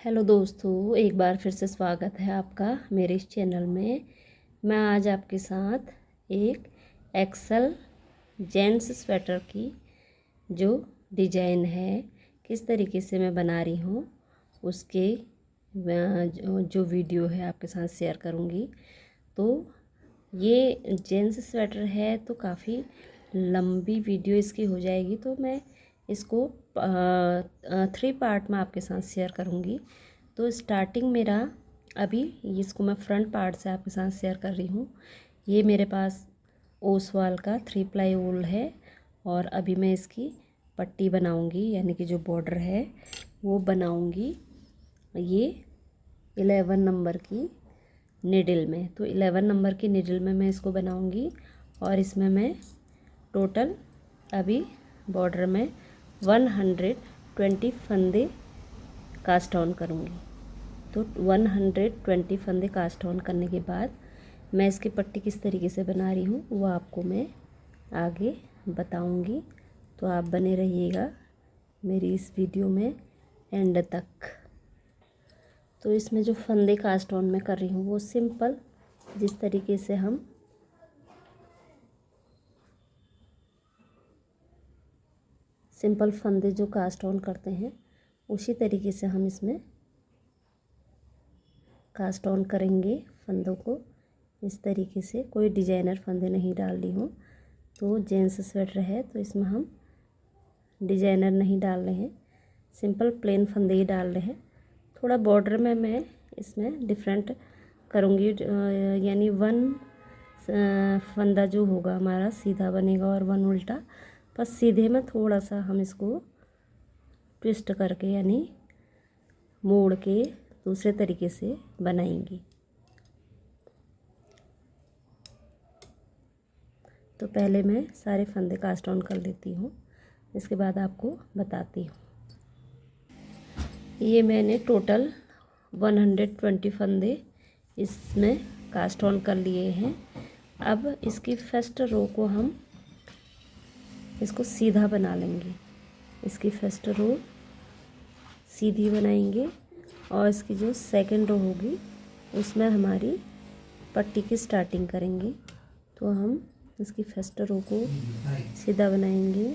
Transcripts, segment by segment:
Hello दोस्तों, एक बार फिर से स्वागत है आपका मेरे इस चैनल में। मैं आज आपके साथ एक एक्सल जेंट्स स्वेटर की जो डिजाइन है किस तरीके से मैं बना रही हूँ उसके जो वीडियो है आपके साथ शेयर करूँगी। तो ये जेंट्स स्वेटर है तो काफ़ी लंबी वीडियो इसकी हो जाएगी, तो मैं इसको 3 पार्ट में आपके साथ शेयर करूँगी। तो स्टार्टिंग मेरा अभी इसको मैं फ्रंट पार्ट से आपके साथ शेयर कर रही हूँ। ये मेरे पास ओसवाल का 3 प्लाई वूल है और अभी मैं इसकी पट्टी बनाऊँगी, यानी कि जो बॉर्डर है वो बनाऊँगी ये 11 नंबर की निडल में। तो 11 नंबर की निडल में मैं इसको बनाऊँगी और इसमें मैं टोटल अभी बॉर्डर में 120 फंदे कास्ट ऑन करूँगी। तो 120 फंदे कास्ट ऑन करने के बाद मैं इसकी पट्टी किस तरीके से बना रही हूँ वो आपको मैं आगे बताऊँगी। तो आप बने रहिएगा मेरी इस वीडियो में एंड तक। तो इसमें जो फंदे कास्ट ऑन मैं कर रही हूँ वो सिंपल जिस तरीके से हम सिंपल फंदे जो कास्ट ऑन करते हैं उसी तरीके से हम इसमें कास्ट ऑन करेंगे फंदों को। इस तरीके से कोई डिजाइनर फंदे नहीं डाल रही हूँ। तो जेंट्स स्वेटर है तो इसमें हम डिजाइनर नहीं डाल रहे हैं, सिंपल प्लेन फंदे ही डाल रहे हैं। थोड़ा बॉर्डर में मैं इसमें डिफरेंट करूँगी, यानी 1 फंदा जो होगा हमारा सीधा बनेगा और 1 उल्टा। बस सीधे में थोड़ा सा हम इसको ट्विस्ट करके यानी मोड़ के दूसरे तरीके से बनाएंगे। तो पहले मैं सारे फंदे कास्ट ऑन कर लेती हूँ, इसके बाद आपको बताती हूँ। ये मैंने टोटल 120 फंदे इसमें कास्ट ऑन कर लिए हैं। अब इसकी फर्स्ट रो को हम इसको सीधा बना लेंगे। इसकी फर्स्ट रो सीधी बनाएंगे और इसकी जो सेकंड रो होगी उसमें हमारी पट्टी की स्टार्टिंग करेंगे। तो हम इसकी फर्स्ट रो को सीधा बनाएंगे।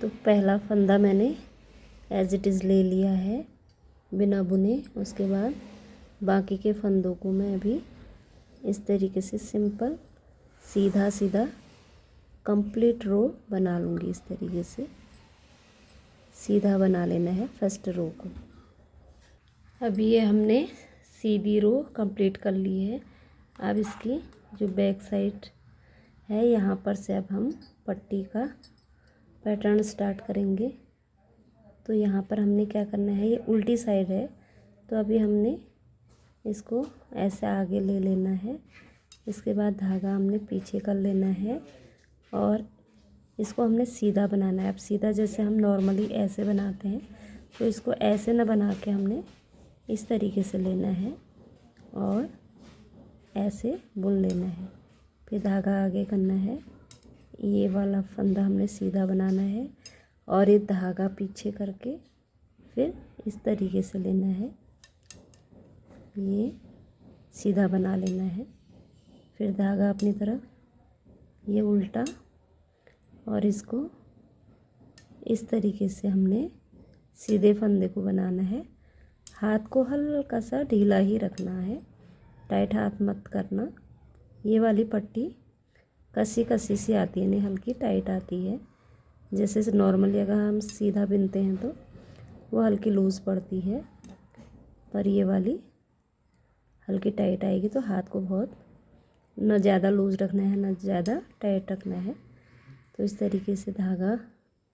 तो पहला फंदा मैंने एज इट इज़ ले लिया है बिना बुने। उसके बाद बाकी के फंदों को मैं अभी इस तरीके से सिंपल सीधा सीधा कंप्लीट रो बना लूँगी। इस तरीके से सीधा बना लेना है फर्स्ट रो को। अभी ये हमने सीधी रो कंप्लीट कर ली है। अब इसकी जो बैक साइड है यहाँ पर से अब हम पट्टी का पैटर्न स्टार्ट करेंगे। तो यहाँ पर हमने क्या करना है, ये उल्टी साइड है तो अभी हमने इसको ऐसे आगे ले लेना है। इसके बाद धागा हमने पीछे कर लेना है और इसको हमने सीधा बनाना है। अब सीधा जैसे हम नॉर्मली ऐसे बनाते हैं तो इसको ऐसे ना बना के हमने इस तरीके से लेना है और ऐसे बुन लेना है। फिर धागा आगे करना है, ये वाला फंदा हमने सीधा बनाना है और ये धागा पीछे करके फिर इस तरीके से लेना है, ये सीधा बना लेना है। फिर धागा अपनी तरफ ये उल्टा और इसको इस तरीके से हमने सीधे फंदे को बनाना है। हाथ को हल्का सा ढीला ही रखना है, टाइट हाथ मत करना। ये वाली पट्टी कसी कसी सी आती है, नहीं हल्की टाइट आती है। जैसे नॉर्मली अगर हम सीधा बिनते हैं तो वो हल्की लूज़ पड़ती है, पर ये वाली हल्की टाइट आएगी। तो हाथ को बहुत न ज़्यादा लूज़ रखना है न ज़्यादा टाइट रखना है। तो इस तरीके से धागा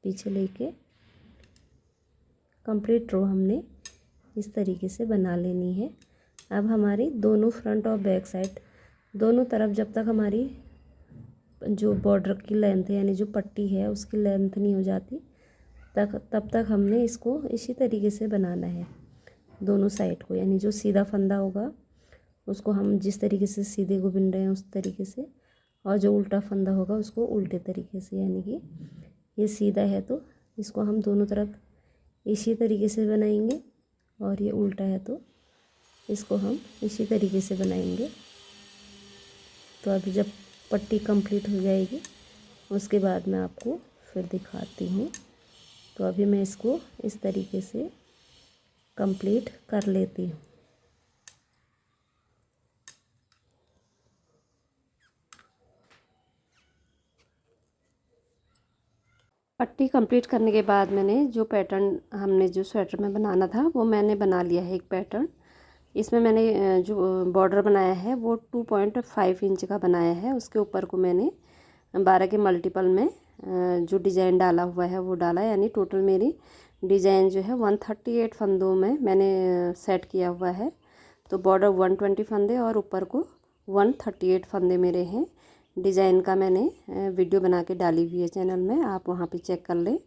पीछे लेके कंप्लीट रो हमने इस तरीके से बना लेनी है। अब हमारी दोनों फ्रंट और बैक साइड दोनों तरफ जब तक हमारी जो बॉर्डर की लेंथ है यानी जो पट्टी है उसकी लेंथ नहीं हो जाती तब तक हमने इसको इसी तरीके से बनाना है दोनों साइड को। यानी जो सीधा फंदा होगा उसको हम जिस तरीके से सीधे को बिन रहे हैं उस तरीके से, और जो उल्टा फंदा होगा उसको उल्टे तरीके से। यानी कि ये सीधा है तो इसको हम दोनों तरफ इसी तरीके से बनाएंगे, और ये उल्टा है तो इसको हम इसी तरीके से बनाएंगे। तो अभी जब पट्टी कंप्लीट हो जाएगी उसके बाद मैं आपको फिर दिखाती हूँ। तो अभी मैं इसको इस तरीके से कंप्लीट कर लेती हूँ। पट्टी कंप्लीट करने के बाद मैंने जो पैटर्न हमने जो स्वेटर में बनाना था वो मैंने बना लिया है एक पैटर्न। इसमें मैंने जो बॉर्डर बनाया है वो 2.5 इंच का बनाया है। उसके ऊपर को मैंने 12 के मल्टीपल में जो डिज़ाइन डाला हुआ है वो डाला, यानी टोटल मेरी डिज़ाइन जो है 138 फंदों में मैंने सेट किया हुआ है। तो बॉर्डर 120 फंदे और ऊपर को 138 फंदे मेरे हैं। डिज़ाइन का मैंने वीडियो बना के डाली हुई है चैनल में, आप वहाँ पे चेक कर लें।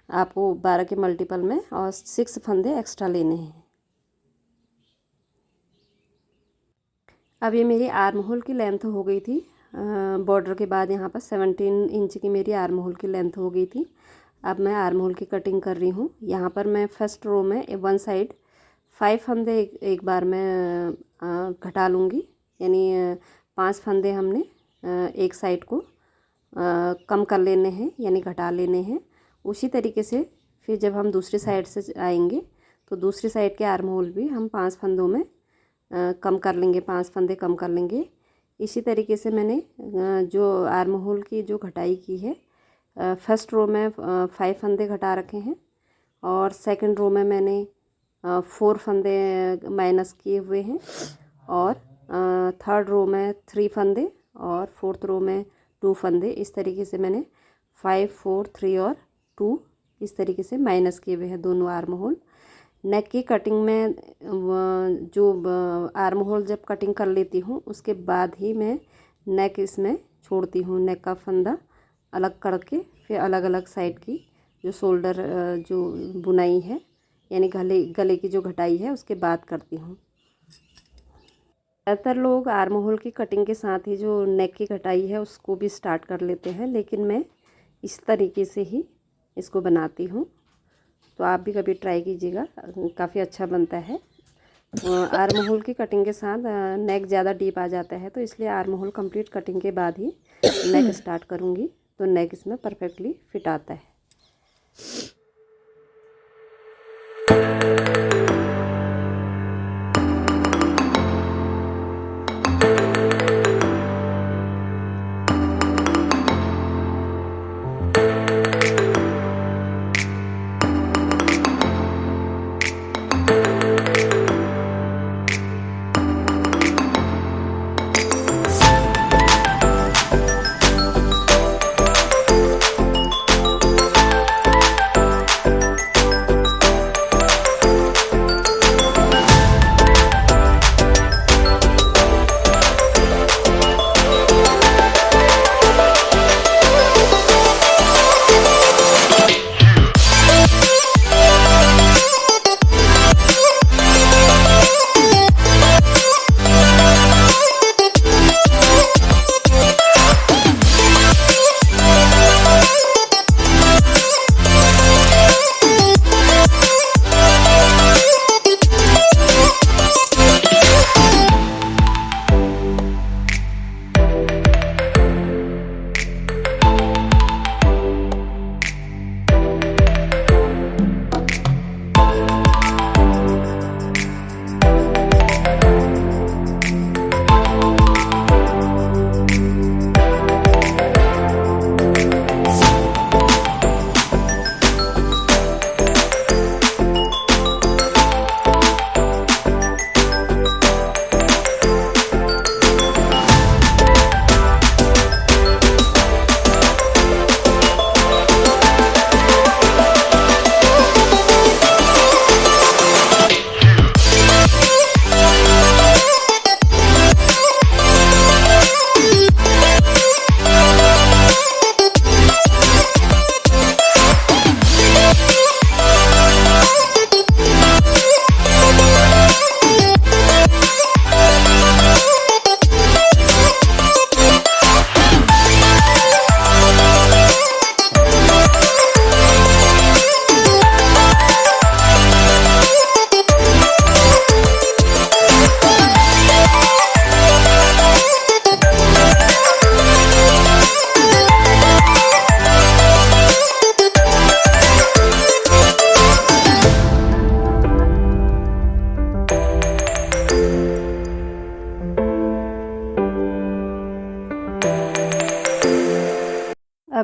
आपको 12 के मल्टीपल में और 6 फंदे एक्स्ट्रा लेने हैं। अब ये मेरी आर्म होल की लेंथ हो गई थी बॉर्डर के बाद, यहाँ पर 17 इंच की मेरी आर्म होल की लेंथ हो गई थी। अब मैं आर्म होल की कटिंग कर रही हूँ। यहाँ पर मैं फर्स्ट रो में वन साइड 5 फंदे एक बार मैं घटा लूँगी, यानी 5 फंदे हमने एक साइड को कम कर लेने हैं, यानी घटा लेने हैं। उसी तरीके से फिर जब हम दूसरी साइड से आएंगे तो दूसरी साइड के आर्म होल भी हम 5 फंदों में कम कर लेंगे, 5 फंदे कम कर लेंगे। इसी तरीके से मैंने जो आर्म होल की जो घटाई की है, फर्स्ट रो में 5 फंदे घटा रखे हैं और सेकंड रो में मैंने 4 फंदे माइनस किए हुए हैं, और थर्ड रो में 3 फंदे और फोर्थ रो में 2 फंदे। इस तरीके से मैंने 5, 4, 3 और 2 इस तरीके से माइनस किए हुए हैं दोनों आर्म होल। नेक की कटिंग में जो आर्म होल जब कटिंग कर लेती हूँ उसके बाद ही मैं नेक इसमें छोड़ती हूँ। नेक का फंदा अलग करके फिर अलग अलग साइड की जो शोल्डर जो बुनाई है, यानी गले की जो घटाई है उसके बाद करती हूँ। ज़्यादातर लोग आर्म होल की कटिंग के साथ ही जो नेक की कटाई है उसको भी स्टार्ट कर लेते हैं, लेकिन मैं इस तरीके से ही इसको बनाती हूँ। तो आप भी कभी ट्राई कीजिएगा, काफ़ी अच्छा बनता है। आर्म होल की कटिंग के साथ नेक ज़्यादा डीप आ जाता है, तो इसलिए आर्म होल कंप्लीट कटिंग के बाद ही नेक स्टार्ट करूँगी, तो नेक इसमें परफेक्टली फिट आता है।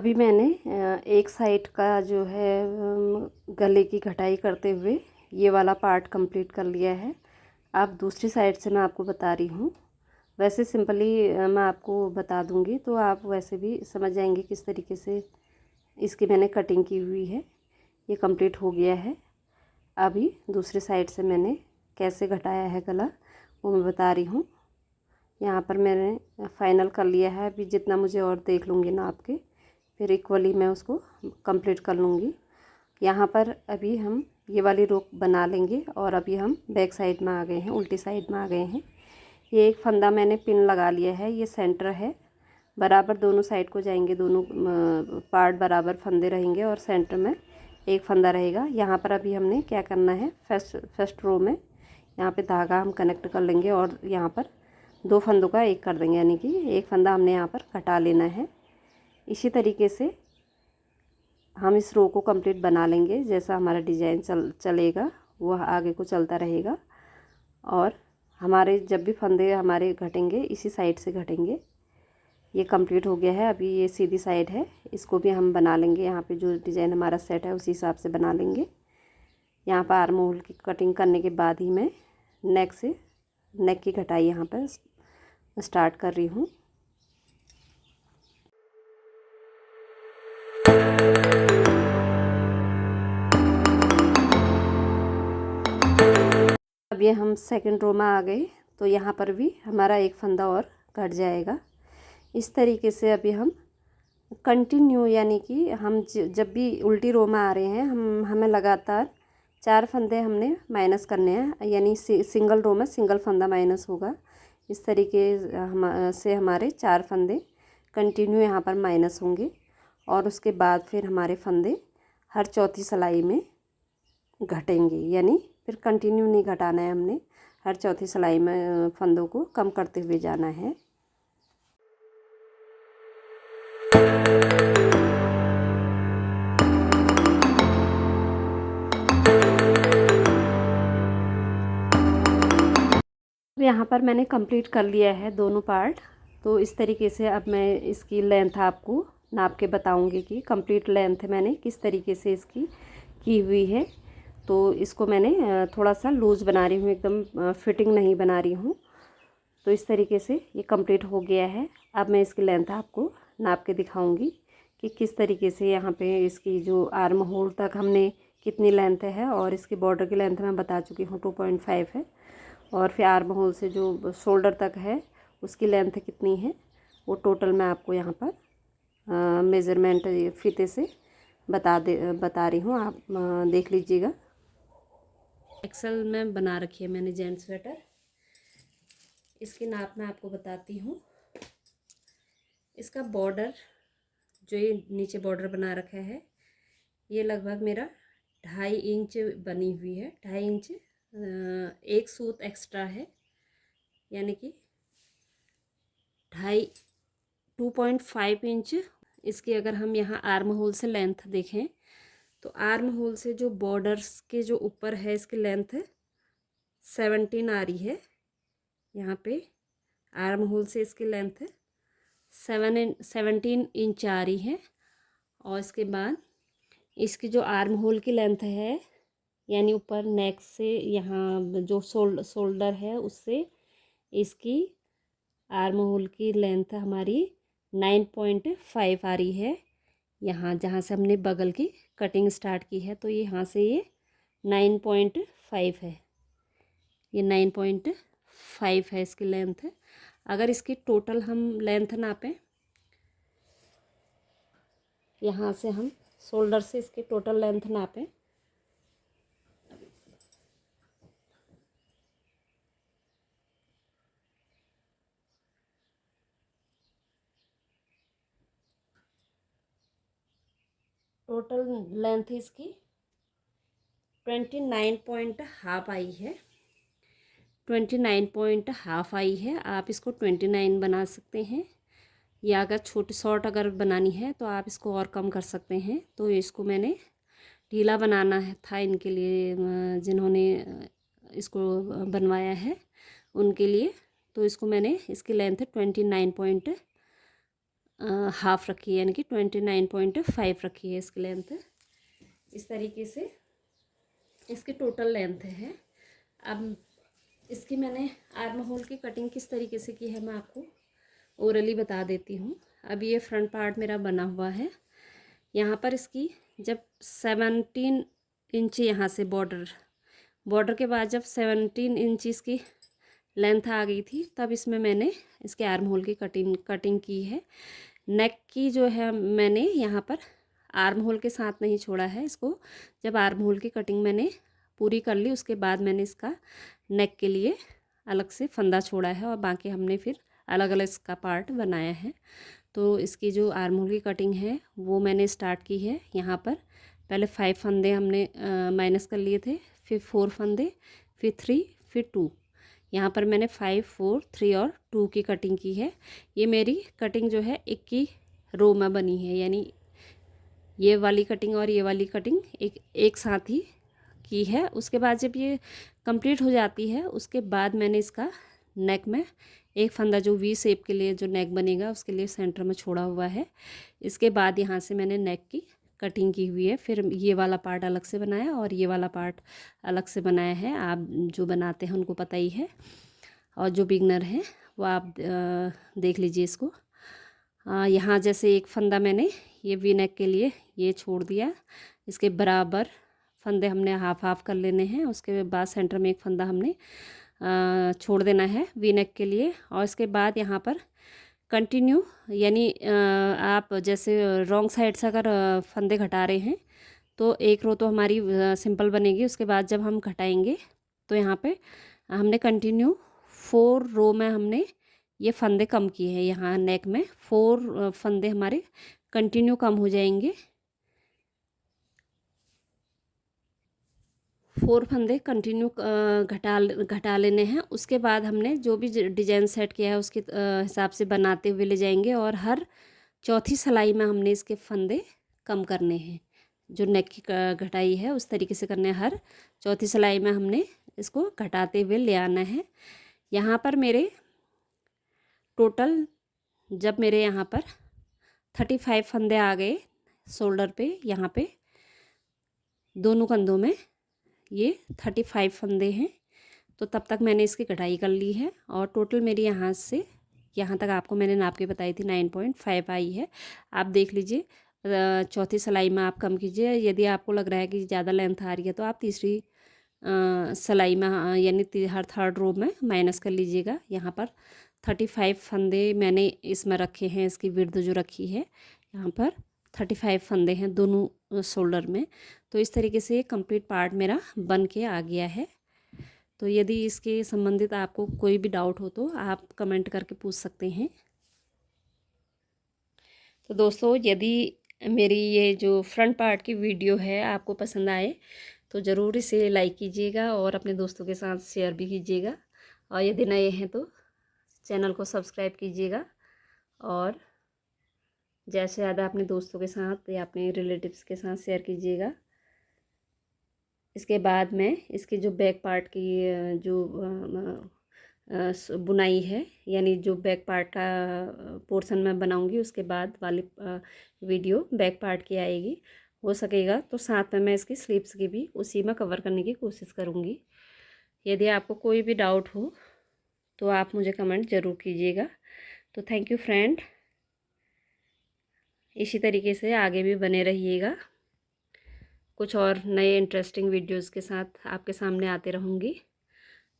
अभी मैंने एक साइड का जो है गले की कटाई करते हुए ये वाला पार्ट कंप्लीट कर लिया है। अब दूसरी साइड से मैं आपको बता रही हूँ। वैसे सिंपली मैं आपको बता दूँगी तो आप वैसे भी समझ जाएंगे किस तरीके से इसकी मैंने कटिंग की हुई है। ये कंप्लीट हो गया है। अभी दूसरी साइड से मैंने कैसे घटाया है गला वो मैं बता रही हूँ। यहाँ पर मैंने फाइनल कर लिया है। अभी जितना मुझे और देख लूँगी ना आपके, फिर इक्वली मैं उसको कंप्लीट कर लूँगी। यहाँ पर अभी हम ये वाली रो बना लेंगे और अभी हम बैक साइड में आ गए हैं, उल्टी साइड में आ गए हैं। ये एक फंदा मैंने पिन लगा लिया है, ये सेंटर है। बराबर दोनों साइड को जाएंगे, दोनों पार्ट बराबर फंदे रहेंगे और सेंटर में एक फंदा रहेगा। यहाँ पर अभी हमने क्या करना है, फर्स्ट रो में यहाँ पे धागा हम कनेक्ट कर लेंगे और यहाँ पर दो फंदों का एक कर देंगे, यानी कि एक फंदा हमने यहाँ पर कटा लेना है। इसी तरीके से हम इस रो को कंप्लीट बना लेंगे। जैसा हमारा डिज़ाइन चलेगा वह आगे को चलता रहेगा और हमारे जब भी फंदे हमारे घटेंगे इसी साइड से घटेंगे। ये कंप्लीट हो गया है। अभी ये सीधी साइड है, इसको भी हम बना लेंगे। यहाँ पे जो डिज़ाइन हमारा सेट है उसी हिसाब से बना लेंगे। यहाँ पर आर्म होल की कटिंग करने के बाद ही मैं नेक की कटाई यहाँ पर स्टार्ट कर रही हूँ। अब ये हम सेकंड रो में आ गए तो यहाँ पर भी हमारा एक फंदा और घट जाएगा। इस तरीके से अभी हम कंटिन्यू, यानी कि हम जब भी उल्टी रो में आ रहे हैं हमें लगातार 4 फंदे हमने माइनस करने हैं, यानी सिंगल रो में सिंगल फंदा माइनस होगा। इस तरीके से हमारे 4 फंदे कंटिन्यू यहाँ पर माइनस होंगे और उसके बाद फिर हमारे फंदे हर चौथी सिलाई में घटेंगे। यानी फिर कंटिन्यू नहीं घटाना है हमने, हर चौथी सिलाई में फंदों को कम करते हुए जाना है। यहाँ पर मैंने कंप्लीट कर लिया है दोनों पार्ट। तो इस तरीके से अब मैं इसकी लेंथ आपको नाप के बताऊंगी कि कंप्लीट लेंथ मैंने किस तरीके से इसकी की हुई है। तो इसको मैंने थोड़ा सा लूज़ बना रही हूँ, एकदम फिटिंग नहीं बना रही हूँ। तो इस तरीके से ये कंप्लीट हो गया है। अब मैं इसकी लेंथ आपको नाप के दिखाऊंगी कि किस तरीके से यहाँ पे इसकी जो आर्म होल तक हमने कितनी लेंथ है, और इसकी बॉर्डर की लेंथ मैं बता चुकी हूँ 2.5 है। और फिर आर्म होल से जो शोल्डर तक है उसकी लेंथ कितनी है वो टोटल मैं आपको यहाँ पर मेज़रमेंट फीते से बता रही हूँ। आप देख लीजिएगा। एक्सेल में बना रखी है मैंने जेंट्स स्वेटर। इसकी नाप मैं आपको बताती हूँ। इसका बॉर्डर जो ये नीचे बॉर्डर बना रखा है ये लगभग मेरा 2.5 इंच बनी हुई है। 2.5 इंच एक सूत एक्स्ट्रा है, यानी कि 2.5 इंच इसकी अगर हम यहाँ आर्म होल से लेंथ देखें तो आर्म होल से जो बॉर्डर्स के जो ऊपर है इसकी लेंथ 17 आ रही है। यहाँ पे आर्म होल से इसकी लेंथ 17 इंच आ रही है। और इसके बाद इसकी जो आर्म होल की लेंथ है, यानी ऊपर नेक से यहाँ जो शोल्डर है उससे इसकी आर्म होल की लेंथ हमारी 9.5 आ रही है। यहाँ जहाँ से हमने बगल की कटिंग स्टार्ट की है तो यहाँ से ये 9.5 है। ये 9.5 है इसकी लेंथ। अगर इसकी टोटल हम लेंथ नापें, यहाँ से हम शोल्डर से इसकी टोटल लेंथ नापें टोटल लेंथ इसकी 29.5 आई है। 29.5 आई है। आप इसको 29 बना सकते हैं, या अगर छोटी शॉर्ट अगर बनानी है तो आप इसको और कम कर सकते हैं। तो इसको मैंने ढीला बनाना था इनके लिए, जिन्होंने इसको बनवाया है उनके लिए। तो इसको मैंने इसकी लेंथ 29.5 हाफ रखी है, यानी कि 29.5 रखी है इसकी लेंथ। इस तरीके से इसकी टोटल लेंथ है। अब इसकी मैंने आर्म होल की कटिंग किस तरीके से की है मैं आपको ओरली बता देती हूँ। अब ये फ्रंट पार्ट मेरा बना हुआ है। यहाँ पर इसकी जब 17 इंच यहाँ से बॉर्डर के बाद जब 17 इंच इसकी लेंथ आ गई थी, तब इसमें मैंने इसके आर्म होल की कटिंग की है। नेक की जो है मैंने यहाँ पर आर्म होल के साथ नहीं छोड़ा है इसको। जब आर्म होल की कटिंग मैंने पूरी कर ली, उसके बाद मैंने इसका नेक के लिए अलग से फंदा छोड़ा है और बाकी हमने फिर अलग अलग इसका पार्ट बनाया है। तो इसकी जो आर्म होल की कटिंग है वो मैंने स्टार्ट की है। यहाँ पर पहले 5 फंदे हमने माइनस कर लिए थे, फिर 4 फंदे, फिर 3, फिर 2। यहाँ पर मैंने 5, 4, 3 और 2 की कटिंग की है। ये मेरी कटिंग जो है एक की रो में बनी है, यानी ये वाली कटिंग और ये वाली कटिंग एक साथ ही की है। उसके बाद जब ये कंप्लीट हो जाती है, उसके बाद मैंने इसका नेक में एक फंदा जो वी शेप के लिए जो नेक बनेगा उसके लिए सेंटर में छोड़ा हुआ है। इसके बाद यहाँ से मैंने नेक की कटिंग की हुई है। फिर ये वाला पार्ट अलग से बनाया और ये वाला पार्ट अलग से बनाया है। आप जो बनाते हैं उनको पता ही है, और जो बिगनर हैं वो आप देख लीजिए इसको। यहाँ जैसे एक फंदा मैंने ये वी नेक के लिए ये छोड़ दिया, इसके बराबर फंदे हमने हाफ हाफ कर लेने हैं। उसके बाद सेंटर में एक फंदा हमने छोड़ देना है वी नेक के लिए। और इसके बाद यहाँ पर कंटिन्यू, यानी आप जैसे रॉन्ग साइड से अगर फंदे घटा रहे हैं तो एक रो तो हमारी सिंपल बनेगी। उसके बाद जब हम घटाएंगे तो यहाँ पे हमने कंटिन्यू 4 रो में हमने ये फंदे कम किए हैं। यहाँ नेक में 4 फंदे हमारे कंटिन्यू कम हो जाएंगे। 4 फंदे कंटिन्यू घटा लेने हैं। उसके बाद हमने जो भी डिजाइन सेट किया है उसके हिसाब से बनाते हुए ले जाएंगे, और हर चौथी सिलाई में हमने इसके फंदे कम करने हैं। जो नेक की घटाई है उस तरीके से करने हैं। हर चौथी सिलाई में हमने इसको घटाते हुए ले आना है। यहाँ पर मेरे टोटल जब मेरे यहाँ पर 35 फंदे आ गए शोल्डर पे, यहाँ पे दोनों कंधों में ये 35 फंदे हैं, तो तब तक मैंने इसकी कटाई कर ली है। और टोटल मेरी यहाँ से यहाँ तक आपको मैंने नाप के बताई थी 9.5 आई है। आप देख लीजिए, चौथी सिलाई में आप कम कीजिए। यदि आपको लग रहा है कि ज़्यादा लेंथ आ रही है तो आप तीसरी सिलाई में यानी हर थर्ड रो में माइनस कर लीजिएगा। यहाँ पर 35 फंदे मैंने इसमें रखे हैं। इसकी विड्थ जो रखी है यहाँ पर 35 फंदे हैं दोनों शोल्डर में। तो इस तरीके से कंप्लीट पार्ट मेरा बन के आ गया है। तो यदि इसके संबंधित आपको कोई भी डाउट हो तो आप कमेंट करके पूछ सकते हैं। तो दोस्तों, यदि मेरी ये जो फ्रंट पार्ट की वीडियो है आपको पसंद आए तो ज़रूर इसे लाइक कीजिएगा और अपने दोस्तों के साथ शेयर भी कीजिएगा। और यदि नए हैं तो चैनल को सब्सक्राइब कीजिएगा, और ज़्यादा से ज़्यादा अपने दोस्तों के साथ या अपने रिलेटिव्स के साथ शेयर कीजिएगा। इसके बाद मैं इसके जो बैक पार्ट की जो बुनाई है, यानी जो बैक पार्ट का पोर्शन मैं बनाऊंगी, उसके बाद वाली वीडियो बैक पार्ट की आएगी। हो सकेगा तो साथ में मैं इसकी स्लीव्स की भी उसी में कवर करने की कोशिश करूँगी। यदि आपको कोई भी डाउट हो तो आप मुझे कमेंट ज़रूर कीजिएगा। तो थैंक यू फ्रेंड, इसी तरीके से आगे भी बने रहिएगा। कुछ और नए इंटरेस्टिंग वीडियोज़ के साथ आपके सामने आते रहूँगी।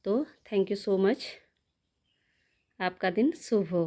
तो थैंक यू सो मच। आपका दिन शुभ हो।